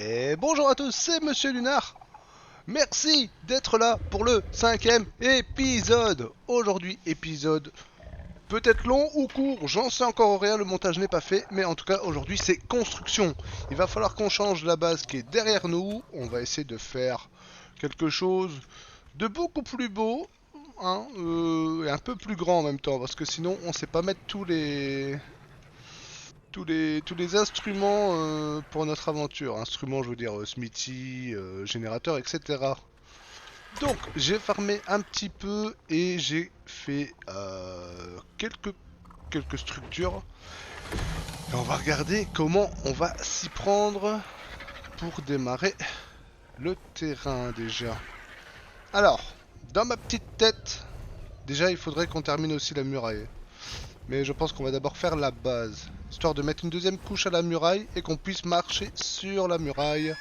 Et bonjour à tous, c'est Monsieur Lunar. Merci d'être là pour le 5e épisode. Aujourd'hui, épisode peut-être long ou court, j'en sais encore rien, le montage n'est pas fait, mais en tout cas aujourd'hui c'est construction. Il va falloir qu'on change la base qui est derrière nous. On va essayer de faire quelque chose de beaucoup plus beau, hein, et un peu plus grand en même temps, parce que sinon on sait pas mettre tous les instruments pour notre aventure. Instruments, je veux dire smithy, générateur, etc. Donc, j'ai farmé un petit peu et j'ai fait quelques structures. Et on va regarder comment on va s'y prendre pour démarrer le terrain déjà. Alors, dans ma petite tête, déjà il faudrait qu'on termine aussi la muraille. Mais je pense qu'on va d'abord faire la base, histoire de mettre une deuxième couche à la muraille et qu'on puisse marcher sur la muraille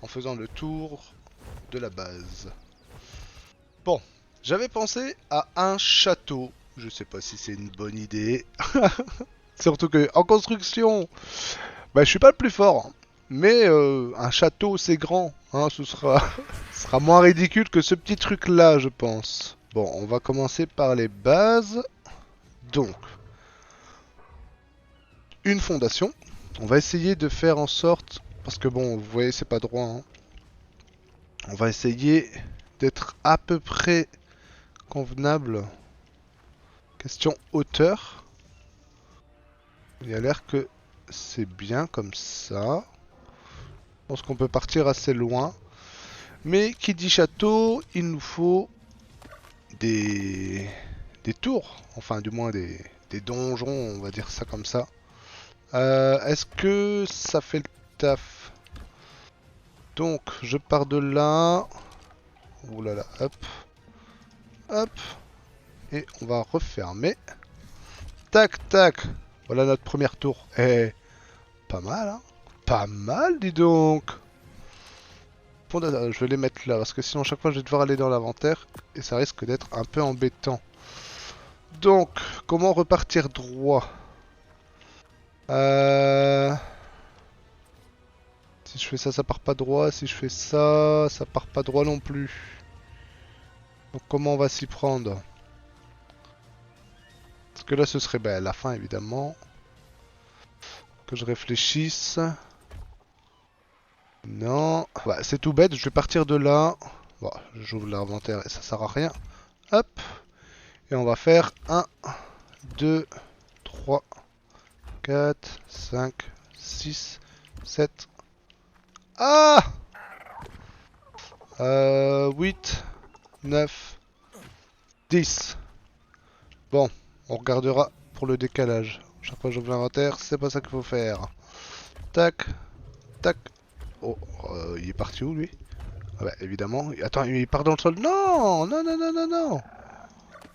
en faisant le tour de la base. Bon, j'avais pensé à un château. Je sais pas si c'est une bonne idée. Surtout que en construction, je suis pas le plus fort. Mais un château c'est grand, hein, ce sera moins ridicule que ce petit truc là, je pense. Bon, on va commencer par les bases. Donc, une fondation. On va essayer de faire en sorte, parce que bon, vous voyez, c'est pas droit, hein. On va essayer d'être à peu près convenable. Question hauteur. Il a l'air que c'est bien comme ça. Je pense qu'on peut partir assez loin. Mais qui dit château, il nous faut des, des tours. Enfin, du moins des donjons, on va dire ça comme ça. Est-ce que ça fait le taf? Donc, je pars de là. Ouh là là, hop. Hop. Et on va refermer. Tac, tac. Voilà notre première tour. Eh, pas mal, hein? Pas mal, dis donc. Je vais les mettre là, parce que sinon chaque fois je vais devoir aller dans l'inventaire. Et ça risque d'être un peu embêtant. Donc, comment repartir droit? euh... Si je fais ça, ça part pas droit. Si je fais ça, ça part pas droit non plus. Donc comment on va s'y prendre? Parce que là ce serait la fin évidemment. Que je réfléchisse. Non. Bah, c'est tout bête, je vais partir de là. Bon, j'ouvre l'inventaire et ça sert à rien. Hop. Et on va faire 1, 2, 3, 4, 5, 6, 7. Ah 8, 9, 10. Bon, on regardera pour le décalage. Chaque fois que j'ouvre l'inventaire, c'est pas ça qu'il faut faire. Tac, tac. Oh, il est parti où lui? Ah bah évidemment. Attends, il part dans le sol. Non, non, non, non, non, non.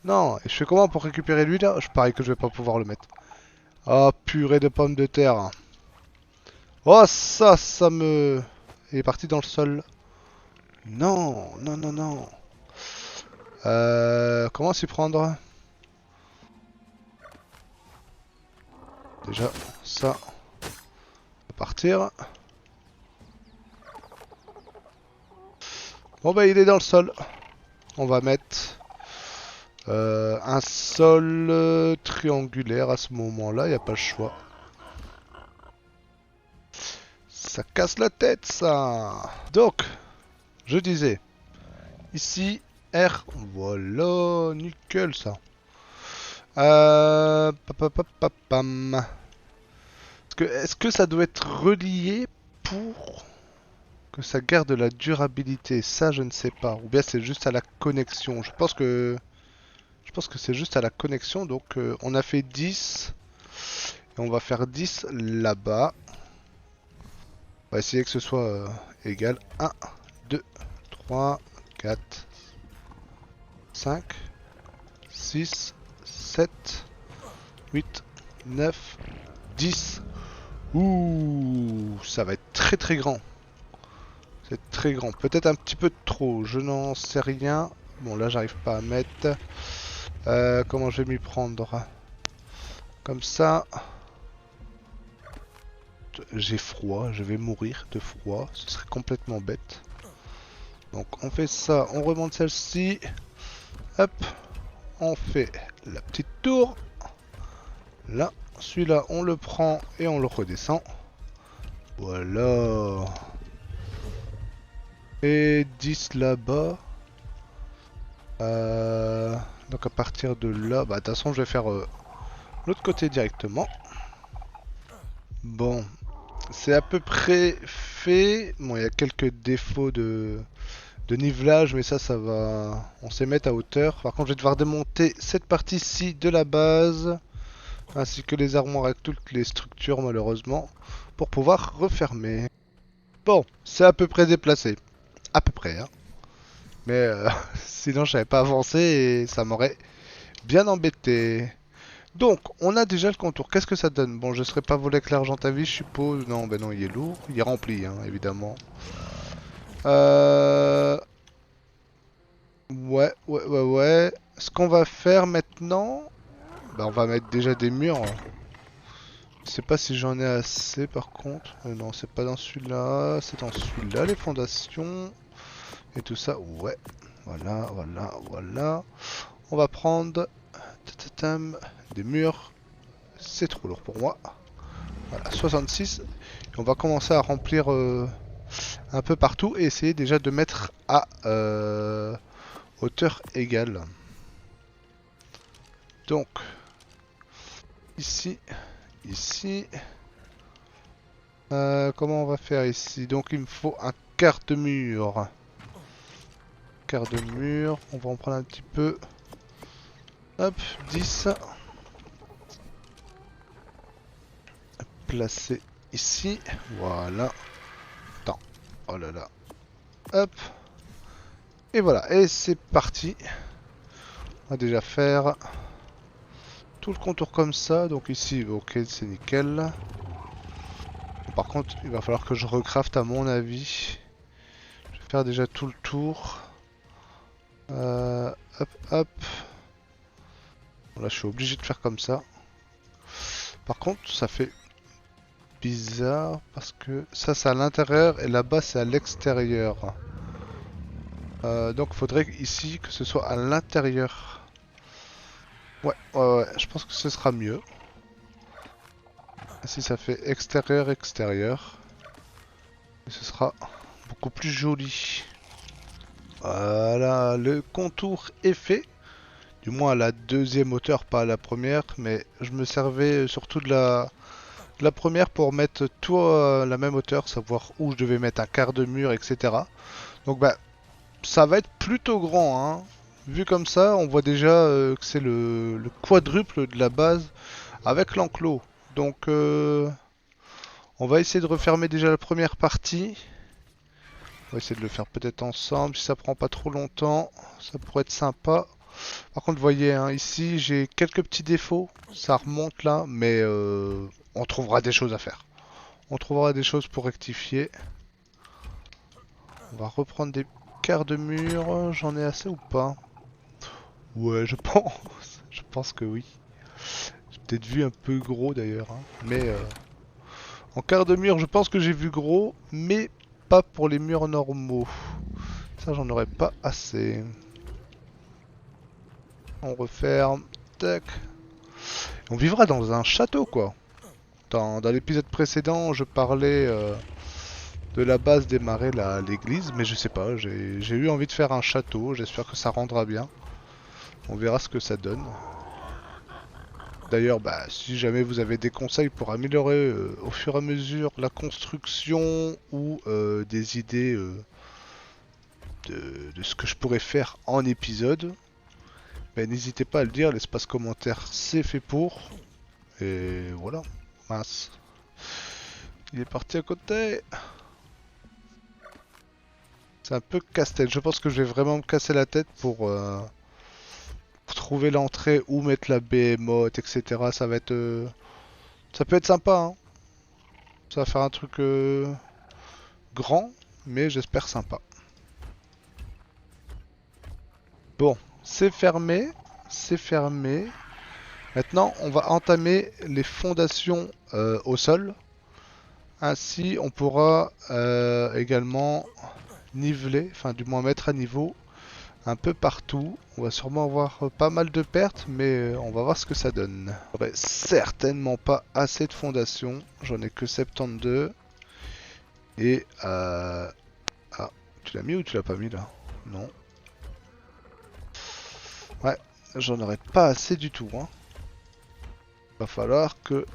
Non, et je fais comment pour récupérer lui là? Je parie que je vais pas pouvoir le mettre. Oh, purée de pommes de terre. Oh, ça me... Il est parti dans le sol. Non, non, non, non. Comment s'y prendre? Déjà, ça va partir. Bon bah il est dans le sol. On va mettre un sol triangulaire à ce moment-là, il n'y a pas le choix. Ça casse la tête ça. Donc, je disais, ici, R, voilà, nickel ça. Papapapapam. Est-ce que ça doit être relié pour que ça garde la durabilité? Ça, je ne sais pas. Ou bien c'est juste à la connexion. Je pense que c'est juste à la connexion. Donc, on a fait 10. Et on va faire 10 là-bas. On va essayer que ce soit égal. 1, 2, 3, 4, 5, 6, 7, 8, 9, 10. Ouh, ça va être très très grand. C'est très grand. Peut-être un petit peu trop. Je n'en sais rien. Bon, là, j'arrive pas à mettre. Comment je vais m'y prendre? Comme ça. contre, j'ai froid, je vais mourir de froid, ce serait complètement bête. Donc on fait ça, on remonte celle-ci. Hop, on fait la petite tour. Là, celui-là, on le prend et on le redescend. Voilà. Et 10 là-bas. Donc à partir de là, bah de toute façon je vais faire l'autre côté directement. Bon, c'est à peu près fait. Bon, il y a quelques défauts de nivelage, mais ça va. On sait mettre à hauteur. Par contre, je vais devoir démonter cette partie-ci de la base, ainsi que les armoires avec toutes les structures, malheureusement, pour pouvoir refermer. Bon, c'est à peu près déplacé. À peu près, hein. Mais sinon, je savais pas avancer et ça m'aurait bien embêté. Donc, on a déjà le contour. Qu'est-ce que ça donne? Bon, je serais pas volé avec l'argent à vie, je suppose. Non, ben non, il est lourd. Il est rempli, hein, évidemment. Euh... Ouais. Ce qu'on va faire maintenant... Bah, on va mettre déjà des murs. Je sais pas si j'en ai assez, par contre. Non, c'est pas dans celui-là. C'est dans celui-là, les fondations. Et tout ça. Ouais. Voilà. On va prendre... des murs. C'est trop lourd pour moi. Voilà, 66. Et on va commencer à remplir un peu partout et essayer déjà de mettre à hauteur égale. Donc, ici. Comment on va faire ici? Donc, il me faut un quart de mur. On va en prendre un petit peu. Hop, 10. Placer ici. Voilà. Attends. Oh là là. Hop. Et voilà. Et c'est parti. On va déjà faire tout le contour comme ça. Donc ici, ok, c'est nickel. Par contre, il va falloir que je recraft à mon avis. Je vais faire déjà tout le tour. Hop. Bon, là, je suis obligé de faire comme ça. Par contre, ça fait bizarre parce que ça, c'est à l'intérieur et là-bas, c'est à l'extérieur. Donc, il faudrait ici que ce soit à l'intérieur. Ouais, je pense que ce sera mieux. Ainsi, ça fait extérieur. Et ce sera beaucoup plus joli. Voilà, le contour est fait. Du moins à la deuxième hauteur, pas à la première. Mais je me servais surtout de la première pour mettre tout à la même hauteur. Savoir où je devais mettre un quart de mur, etc. Donc bah, ça va être plutôt grand, hein. Vu comme ça, on voit déjà que c'est le quadruple de la base avec l'enclos. Donc on va essayer de refermer déjà la première partie. On va essayer de le faire peut-être ensemble, si ça prend pas trop longtemps, ça pourrait être sympa. Par contre, vous voyez, hein, ici j'ai quelques petits défauts, ça remonte là, mais on trouvera des choses à faire. On trouvera des choses pour rectifier. On va reprendre des quarts de mur, j'en ai assez ou pas? Ouais, je pense que oui. J'ai peut-être vu un peu gros d'ailleurs, hein. Mais en quart de mur, je pense que j'ai vu gros, mais pas pour les murs normaux. Ça, j'en aurais pas assez. On referme. Tac. On vivra dans un château, quoi. Dans l'épisode précédent, je parlais de la base des marais, l'église, mais je sais pas, j'ai eu envie de faire un château, j'espère que ça rendra bien. On verra ce que ça donne. D'ailleurs, bah, si jamais vous avez des conseils pour améliorer au fur et à mesure la construction ou des idées de ce que je pourrais faire en épisode, ben, n'hésitez pas à le dire, l'espace commentaire c'est fait pour. Et voilà. Mince. Il est parti à côté. C'est un peu casse-tête. Je pense que je vais vraiment me casser la tête pour trouver l'entrée, où mettre la behemoth, etc. Ça va être... ça peut être sympa, hein. Ça va faire un truc grand, mais j'espère sympa. Bon, c'est fermé. C'est fermé. Maintenant, on va entamer les fondations au sol. Ainsi, on pourra également niveler, enfin du moins mettre à niveau un peu partout. On va sûrement avoir pas mal de pertes, mais on va voir ce que ça donne. J'aurai certainement pas assez de fondations, j'en ai que 72. Et ah, tu l'as mis ou tu l'as pas mis là? Non. Ouais, j'en aurai pas assez du tout, hein. Va falloir que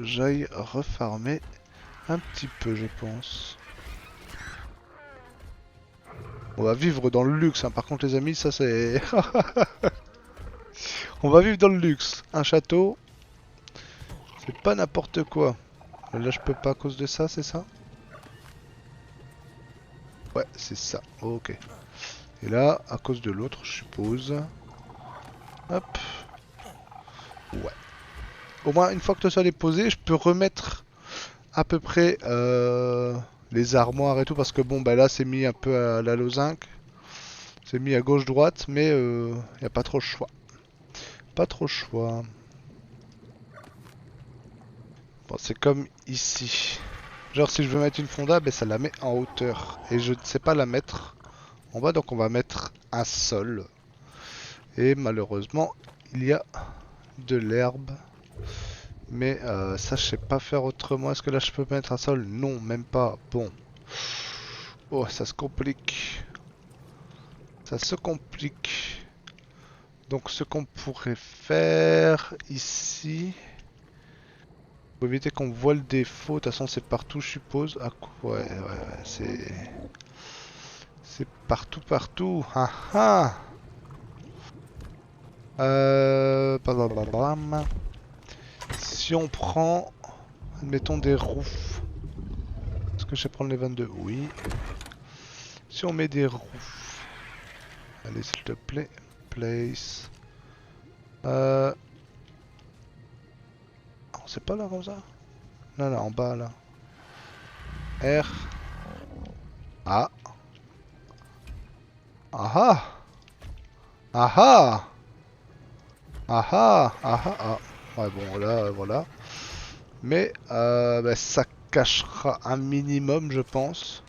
j'aille refarmer un petit peu, je pense. On va vivre dans le luxe, hein. Par contre les amis, ça c'est... On va vivre dans le luxe. Un château, c'est pas n'importe quoi. Là je peux pas à cause de ça, c'est ça? Ouais, c'est ça. Ok. Et là, à cause de l'autre, je suppose. Hop. Ouais. Au moins, une fois que tout ça est posé, je peux remettre à peu près les armoires et tout. Parce que bon, bah là, c'est mis un peu à la lozinque. C'est mis à gauche-droite, mais il n'y a pas trop le choix. Pas trop le choix. Bon, c'est comme ici. Genre, si je veux mettre une fonda, ben, ça la met en hauteur. Et je ne sais pas la mettre en bas, donc on va mettre un sol. Et malheureusement, il y a de l'herbe. Mais ça, je sais pas faire autrement. Est-ce que là, je peux mettre un sol? Non, même pas. Bon. Oh, ça se complique. Ça se complique. Donc, ce qu'on pourrait faire ici... Pour éviter qu'on voit le défaut, de toute façon c'est partout je suppose. Ah, ouais, c'est... C'est partout, partout. Ah ah. Blablabla. Si on prend, admettons des roues. Est-ce que je vais prendre les 22? Oui. Si on met des roues. Allez s'il te plaît. Place. Oh, c'est pas là comme ça? Là, là, en bas là. R. Ah. Ah ah. Ah ah. Ah ah. Ah ah. Ah. Ouais bon là, voilà. Mais bah, ça cachera un minimum, je pense.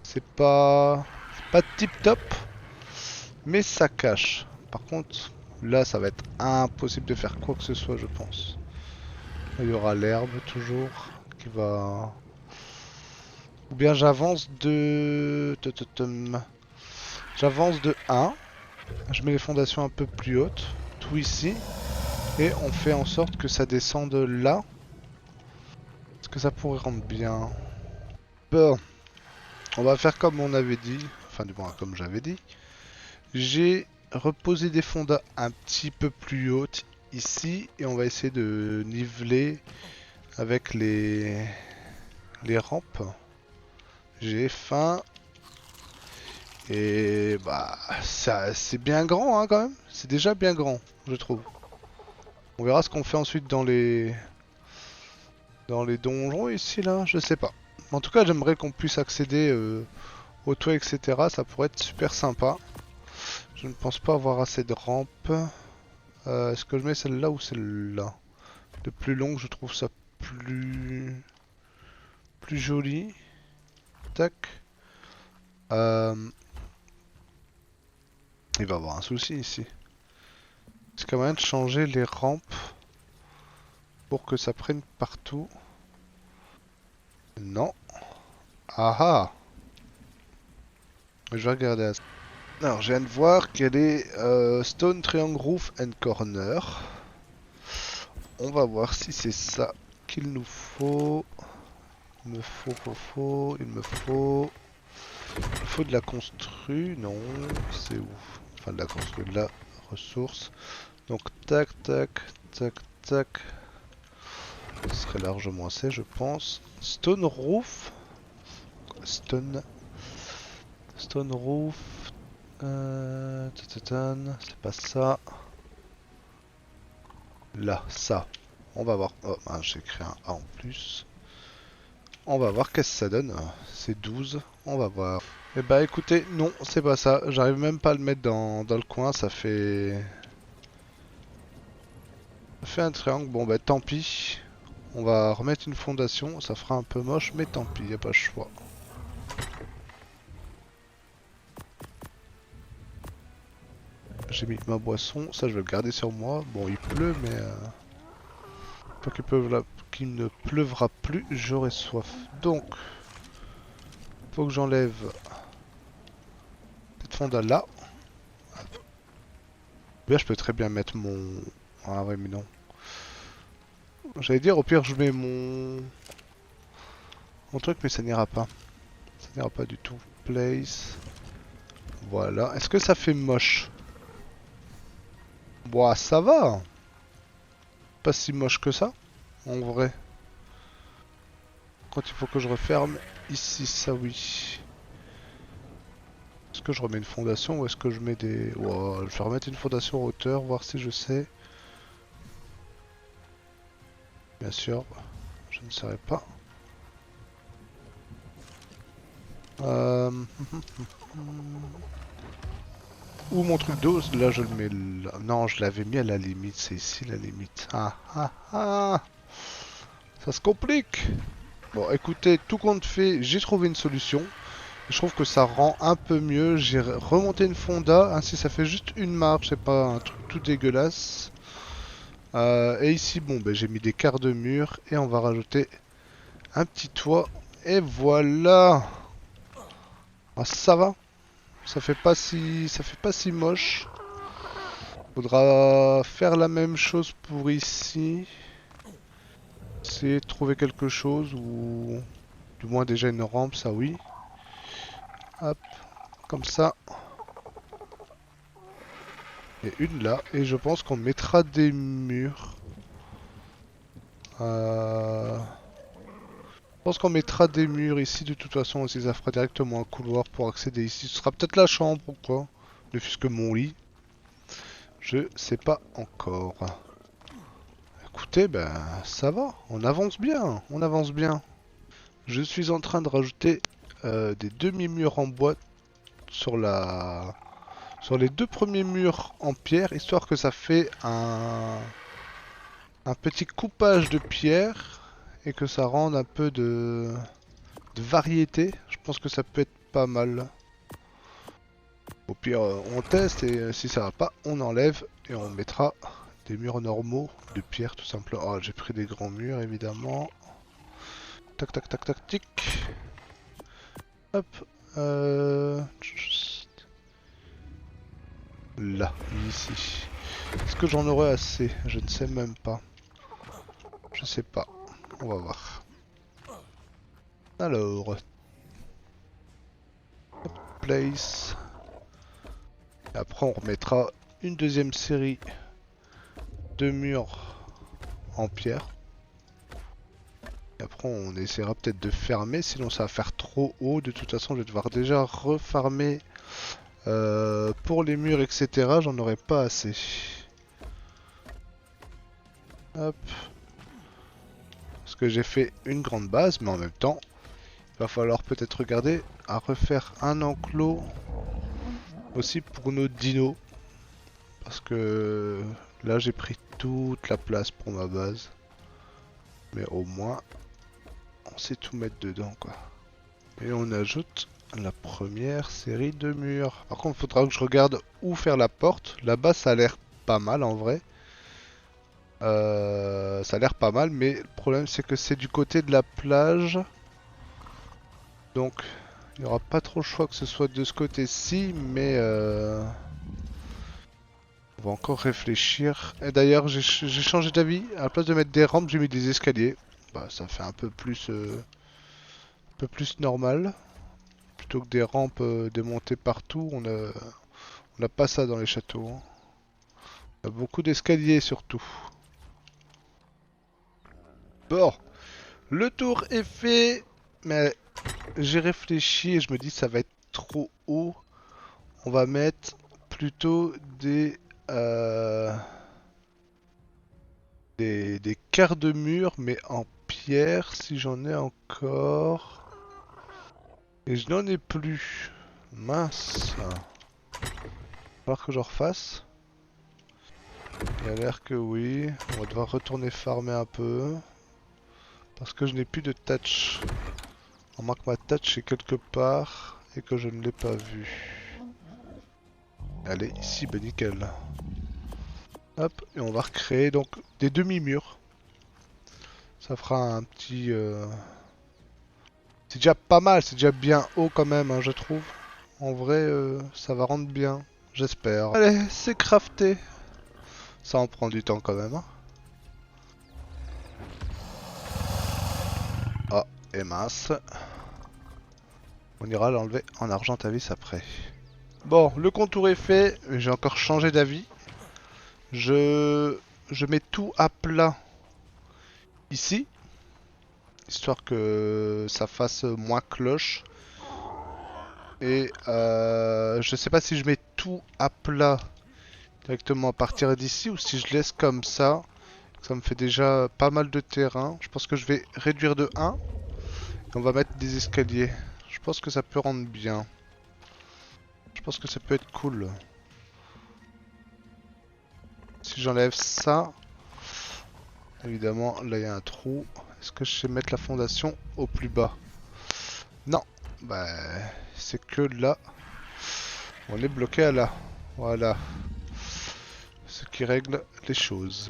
C'est pas tip top, mais ça cache. Par contre, là, ça va être impossible de faire quoi que ce soit, je pense. Il y aura l'herbe toujours qui va. Ou bien j'avance de. J'avance de 1. Je mets les fondations un peu plus hautes, tout ici, et on fait en sorte que ça descende là. Est-ce que ça pourrait rendre bien? Bon. On va faire comme on avait dit, enfin du moins comme j'avais dit. J'ai reposé des fondas un petit peu plus hautes ici et on va essayer de niveler avec les rampes. J'ai faim et bah ça c'est bien grand hein, quand même. C'est déjà bien grand je trouve. On verra ce qu'on fait ensuite dans les donjons ici là, je sais pas. En tout cas j'aimerais qu'on puisse accéder au toit etc. Ça pourrait être super sympa. Je ne pense pas avoir assez de rampes. Est-ce que je mets celle-là ou celle-là? De plus longue, je trouve ça plus joli. Tac. Il va y avoir un souci ici. Est-ce qu'il y a moyen de changer les rampes pour que ça prenne partout? Non. Ah ah. Je vais regarder ça. Alors, je viens de voir qu'elle est Stone Triangle Roof and Corner. On va voir si c'est ça qu'il nous faut. Il me faut, il me faut de la constru, non, c'est où? Enfin de la constru, de la ressource. Donc tac, tac, tac, tac. Ce serait largement assez, je pense. Stone roof. Stone roof. C'est pas ça. Là, ça. On va voir. Oh, j'ai créé un A en plus. On va voir qu'est-ce que ça donne. C'est 12. On va voir. Eh bah écoutez, non, c'est pas ça. J'arrive même pas à le mettre dans le coin. Ça fait un triangle. Bon bah tant pis. On va remettre une fondation, ça fera un peu moche, mais tant pis, y a pas le choix. J'ai mis ma boisson, ça je vais le garder sur moi. Bon, il pleut, mais tant qu'il ne pleuvra plus, j'aurai soif. Donc, faut que j'enlève cette fonda là. Bien, je peux très bien mettre mon... Ah ouais, mais non. J'allais dire, au pire, je mets mon truc, mais ça n'ira pas. Ça n'ira pas du tout. Place. Voilà. Est-ce que ça fait moche? Bon, ça va. Pas si moche que ça, en vrai. Quand il faut que je referme, ici, ça oui. Est-ce que je remets une fondation ou est-ce que je mets des... Wow, je vais remettre une fondation en hauteur, voir si je sais. Bien sûr, je ne saurais pas. Euh... Où mon truc d'eau? Là je le mets là. Non, je l'avais mis à la limite, c'est ici la limite. Ah ah ah, ça se complique. Bon écoutez, tout compte fait, j'ai trouvé une solution. Je trouve que ça rend un peu mieux. J'ai remonté une fonda, ainsi ça fait juste une marche, c'est pas un truc tout dégueulasse. Et ici, bon, ben, j'ai mis des quarts de mur et on va rajouter un petit toit. Et voilà. Ah, ça va. Ça fait pas si moche. Faudra faire la même chose pour ici. Essayer de trouver quelque chose ou du moins déjà une rampe, ça oui. Hop, comme ça. Et une là. Et je pense qu'on mettra des murs. Je pense qu'on mettra des murs ici de toute façon aussi, ça fera directement un couloir pour accéder ici. Ce sera peut-être la chambre ou quoi. Ne fût-ce que mon lit. Je sais pas encore. Écoutez, ben ça va, on avance bien, on avance bien. Je suis en train de rajouter des demi-murs en bois sur sur les deux premiers murs en pierre, histoire que ça fait un petit coupage de pierre et que ça rende un peu de variété. Je pense que ça peut être pas mal. Au pire, on teste et si ça va pas, on enlève et on mettra des murs normaux de pierre tout simplement. Oh, j'ai pris des grands murs évidemment. Tac tac tac tac tic. Hop. Là, ici. Est-ce que j'en aurai assez? Je ne sais même pas. Je sais pas. On va voir. Alors. Place. Et après on remettra une deuxième série de murs en pierre. Et après on essaiera peut-être de fermer, sinon ça va faire trop haut. De toute façon je vais devoir déjà refarmer pour les murs etc. J'en aurai pas assez. Hop. Parce que j'ai fait une grande base, mais en même temps, il va falloir peut-être regarder à refaire un enclos aussi pour nos dinos. Parce que là j'ai pris toute la place pour ma base. Mais au moins, on sait tout mettre dedans quoi. Et on ajoute la première série de murs. Par contre, il faudra que je regarde où faire la porte. Là-bas, ça a l'air pas mal en vrai. Ça a l'air pas mal, mais le problème c'est que c'est du côté de la plage. Donc, il n'y aura pas trop le choix que ce soit de ce côté-ci, mais on va encore réfléchir. Et d'ailleurs, j'ai changé d'avis. À la place de mettre des rampes, j'ai mis des escaliers. Bah, ça fait un peu plus normal. Plutôt que des rampes démontées partout, on a pas ça dans les châteaux. Hein. On a beaucoup d'escaliers surtout. Bon, le tour est fait, mais j'ai réfléchi et je me dis ça va être trop haut. On va mettre plutôt des quarts de mur, mais en pierre si j'en ai encore. Et je n'en ai plus. Mince. Il va falloir que je refasse. Il a l'air que oui. On va devoir retourner farmer un peu. Parce que je n'ai plus de touch. On marque ma touch est quelque part et que je ne l'ai pas vue. Allez, ici, bah nickel. Hop, et on va recréer donc des demi-murs. Ça fera un petit... C'est déjà pas mal, c'est déjà bien haut quand même, hein, je trouve. En vrai, ça va rendre bien, j'espère. Allez, c'est crafté. Ça en prend du temps quand même. Hein. Oh, et mince. On ira l'enlever en argent-à-vis après. Bon, le contour est fait, j'ai encore changé d'avis. Je mets tout à plat ici, histoire que ça fasse moins cloche. Et je sais pas si je mets tout à plat directement à partir d'ici ou si je laisse comme ça. Ça me fait déjà pas mal de terrain. Je pense que je vais réduire de 1 et on va mettre des escaliers. Je pense que ça peut rendre bien. Je pense que ça peut être cool. Si j'enlève ça, évidemment, là il y a un trou. Est-ce que je sais mettre la fondation au plus bas? Non, bah c'est que là. On est bloqué à là. Voilà. Ce qui règle les choses.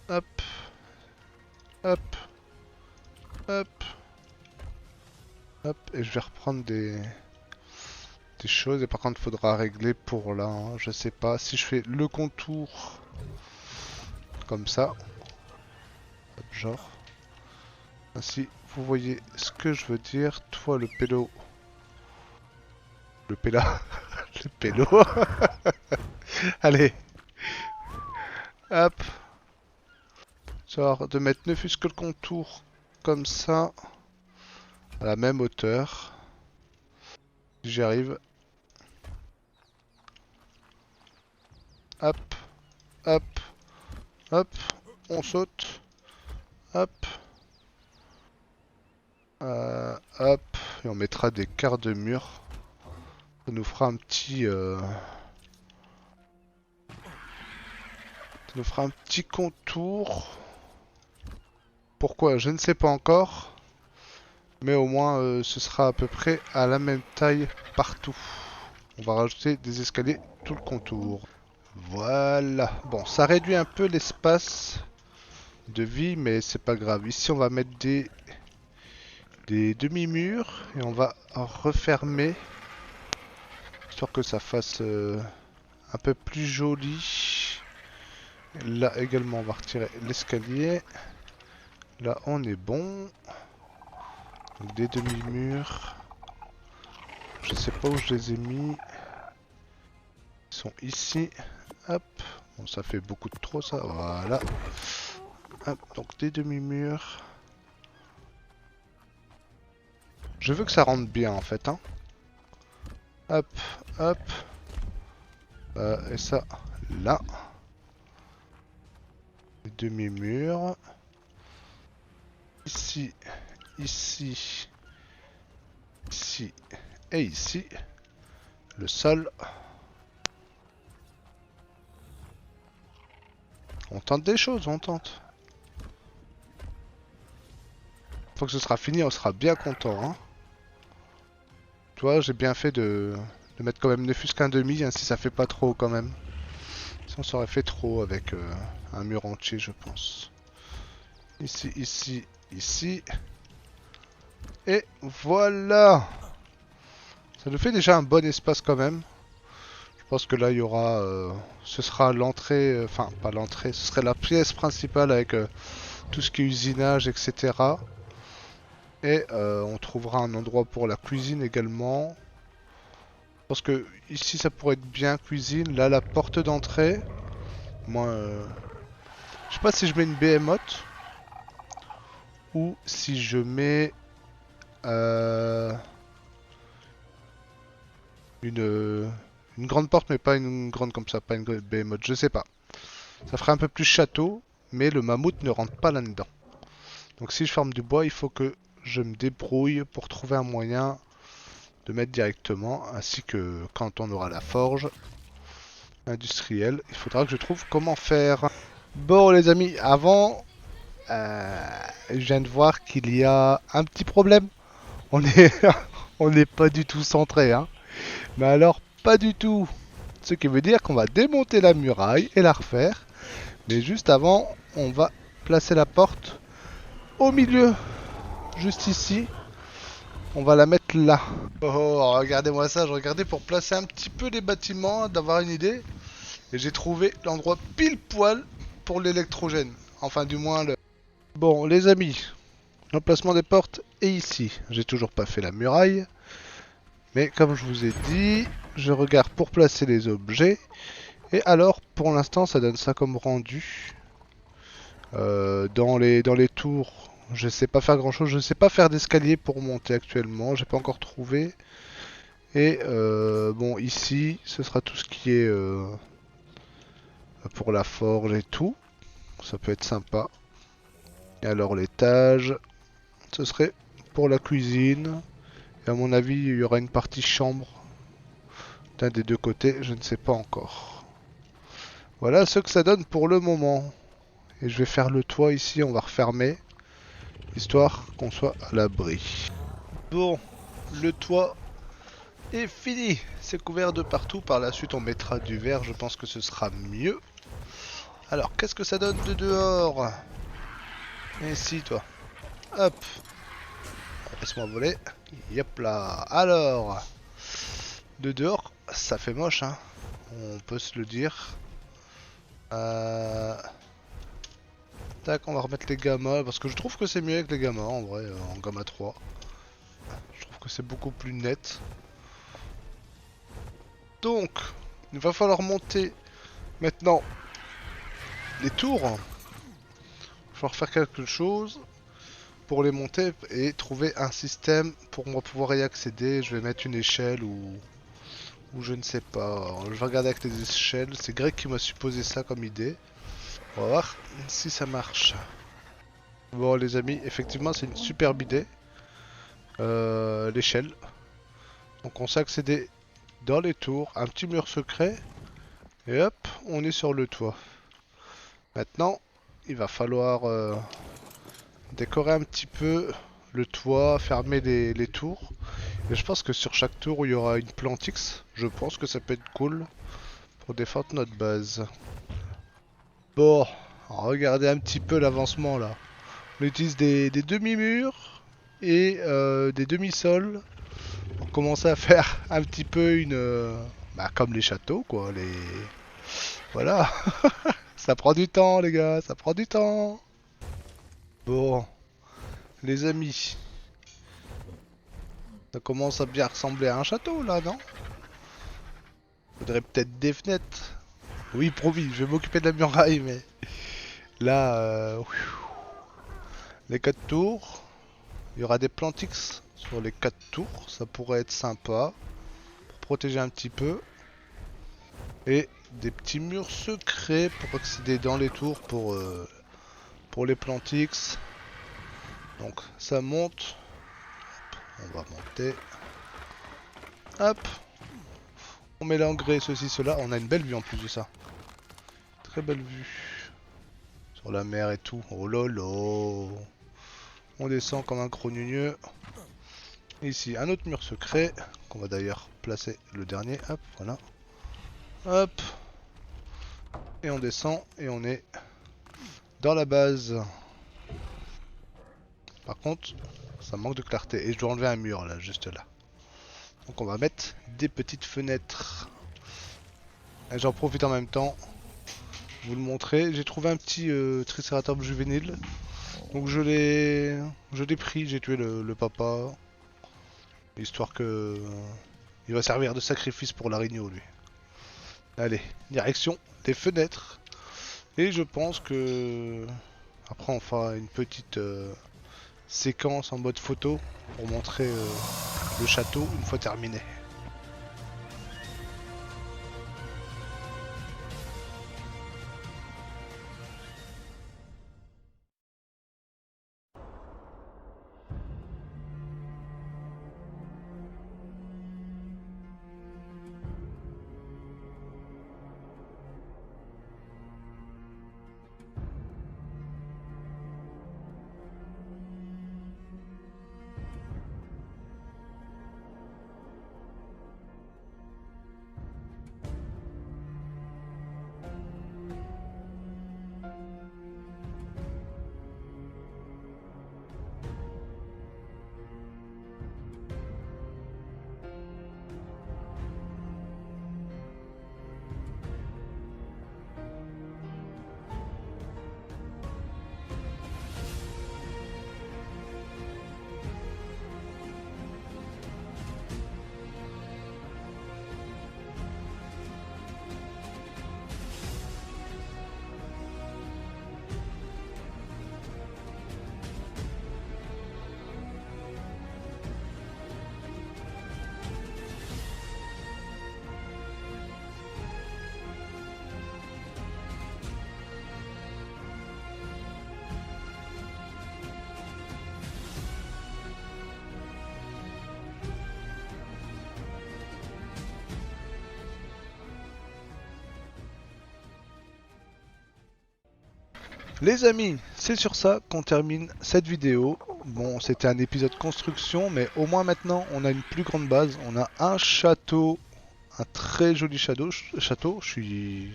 Hop, hop, hop, hop. Et je vais reprendre des choses. Et par contre, il faudra régler pour là. Hein. Je sais pas si je fais le contour comme ça. Hop, genre. Ainsi, vous voyez ce que je veux dire. Toi, le pélo. Le péla. Le pélo. Allez. Hop. Genre de mettre ne fût-ce que le contour comme ça. À la même hauteur. Si j'y arrive. Hop. Hop. Hop. On saute. Hop. Hop. Et on mettra des quarts de mur. Ça nous fera un petit... Ça nous fera un petit contour. Pourquoi? Je ne sais pas encore. Mais au moins, ce sera à peu près à la même taille partout. On va rajouter des escaliers tout le contour. Voilà. Bon, ça réduit un peu l'espace de vie, mais c'est pas grave. Ici, on va mettre des demi-murs et on va refermer. Histoire que ça fasse un peu plus joli. Là également, on va retirer l'escalier. Là, on est bon. Donc des demi-murs. Je sais pas où je les ai mis. Ils sont ici. Hop. Bon, ça fait beaucoup de trop ça. Voilà. Hop. Donc des demi-murs. Je veux que ça rentre bien en fait. Hein. Hop. Hop. Et ça là. Des demi-murs. Ici. Ici. Ici. Et ici. Le sol. On tente des choses, on tente. Une fois que ce sera fini, on sera bien content. Hein. Tu vois, j'ai bien fait de mettre quand même ne fût-ce qu'un demi, hein, si ça fait pas trop quand même. Si on s'aurait fait trop avec un mur entier, je pense. Ici, ici, ici. Et voilà. Ça nous fait déjà un bon espace quand même. Je pense que là, il y aura... ce sera l'entrée... Enfin, pas l'entrée, ce serait la pièce principale avec tout ce qui est usinage, etc. Et on trouvera un endroit pour la cuisine également. Je pense que ici ça pourrait être bien cuisine. Là la porte d'entrée. Moi je sais pas si je mets une behemoth. Ou si je mets une grande porte mais pas une grande comme ça. Pas une behemoth. Je sais pas. Ça ferait un peu plus château. Mais le mammouth ne rentre pas là-dedans. Donc si je forme du bois il faut que je me débrouille pour trouver un moyen de mettre directement, ainsi que quand on aura la forge industrielle, il faudra que je trouve comment faire. Bon les amis, avant je viens de voir qu'il y a un petit problème. On est, on n'est pas du tout centré, hein. Mais alors, pas du tout. Ce qui veut dire qu'on va démonter la muraille et la refaire. Mais juste avant, on va placer la porte au milieu, juste ici. On va la mettre là. Oh, regardez-moi ça, je regardais pour placer un petit peu les bâtiments, d'avoir une idée. Et j'ai trouvé l'endroit pile poil pour l'électrogène. Enfin, du moins le... Bon, les amis, l'emplacement des portes est ici. J'ai toujours pas fait la muraille. Mais comme je vous ai dit, je regarde pour placer les objets. Et alors, pour l'instant, ça donne ça comme rendu. Dans les tours, je sais pas faire grand chose. Je sais pas faire d'escalier pour monter actuellement. J'ai pas encore trouvé. Et bon, ici, ce sera tout ce qui est pour la forge et tout. Ça peut être sympa. Et alors, l'étage, ce serait pour la cuisine. Et à mon avis, il y aura une partie chambre d'un des deux côtés. Je ne sais pas encore. Voilà ce que ça donne pour le moment. Et je vais faire le toit ici. On va refermer. Histoire qu'on soit à l'abri. Bon, le toit est fini. C'est couvert de partout. Par la suite, on mettra du verre. Je pense que ce sera mieux. Alors, qu'est-ce que ça donne de dehors? Ici, toi. Hop. Laisse-moi voler. Yep là. Alors, de dehors, ça fait moche, hein. On peut se le dire. Euh... Tac, on va remettre les gammas. Parce que je trouve que c'est mieux avec les gammas, en vrai, en gamma 3. Je trouve que c'est beaucoup plus net. Donc, il va falloir monter maintenant les tours. Il va falloir faire quelque chose pour les monter et trouver un système pour moi pouvoir y accéder. Je vais mettre une échelle ou je ne sais pas. Je vais regarder avec les échelles. C'est Greg qui m'a supposé ça comme idée. On va voir si ça marche. Bon les amis, effectivement c'est une superbe idée. L'échelle. Donc on sait accéder dans les tours. Un petit mur secret. Et hop, on est sur le toit. Maintenant, il va falloir décorer un petit peu le toit, fermer les tours. Et je pense que sur chaque tour, il y aura une plante X. Je pense que ça peut être cool pour défendre notre base. Bon, regardez un petit peu l'avancement là. On utilise des demi-murs et des demi-sols pour commencer à faire un petit peu une... bah, comme les châteaux quoi. Voilà, ça prend du temps les gars, ça prend du temps. Bon, les amis, ça commence à bien ressembler à un château là, non? Faudrait peut-être des fenêtres. Oui, promis, je vais m'occuper de la muraille, mais là, les 4 tours, il y aura des plantix sur les 4 tours, ça pourrait être sympa pour protéger un petit peu. Et des petits murs secrets pour accéder dans les tours pour les plantix. Donc ça monte, on va monter. Hop, on met l'engrais, ceci, cela. On a une belle vue en plus de ça. Très belle vue. Sur la mer et tout. Oh lolo. On descend comme un gros gneugneux. Ici, un autre mur secret. Qu'on va d'ailleurs placer le dernier. Hop, voilà. Hop. Et on descend et on est dans la base. Par contre, ça manque de clarté. Et je dois enlever un mur là, juste là. Donc on va mettre des petites fenêtres. Et j'en profite en même temps. Vous le montrer. J'ai trouvé un petit Triceratops juvénile. Donc je l'ai pris, j'ai tué le papa. Histoire que il va servir de sacrifice pour l'araignée lui. Allez, direction des fenêtres. Et je pense que après on fera une petite séquence en mode photo pour montrer le château une fois terminé. Les amis, c'est sur ça qu'on termine cette vidéo. Bon, c'était un épisode construction, mais au moins maintenant, on a une plus grande base. On a un château, un très joli château. Je suis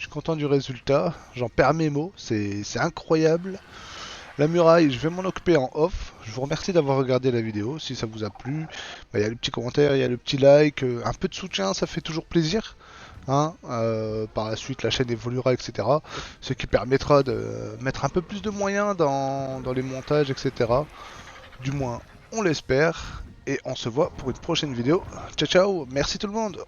content du résultat. J'en perds mes mots, c'est incroyable. La muraille, je vais m'en occuper en off. Je vous remercie d'avoir regardé la vidéo. Si ça vous a plu, il y a le petit commentaire, il y a le petit like. Un peu de soutien, ça fait toujours plaisir. Hein, par la suite, la chaîne évoluera, etc. Ce qui permettra de mettre un peu plus de moyens dans les montages, etc. Du moins, on l'espère. Et on se voit pour une prochaine vidéo. Ciao, ciao. Merci tout le monde.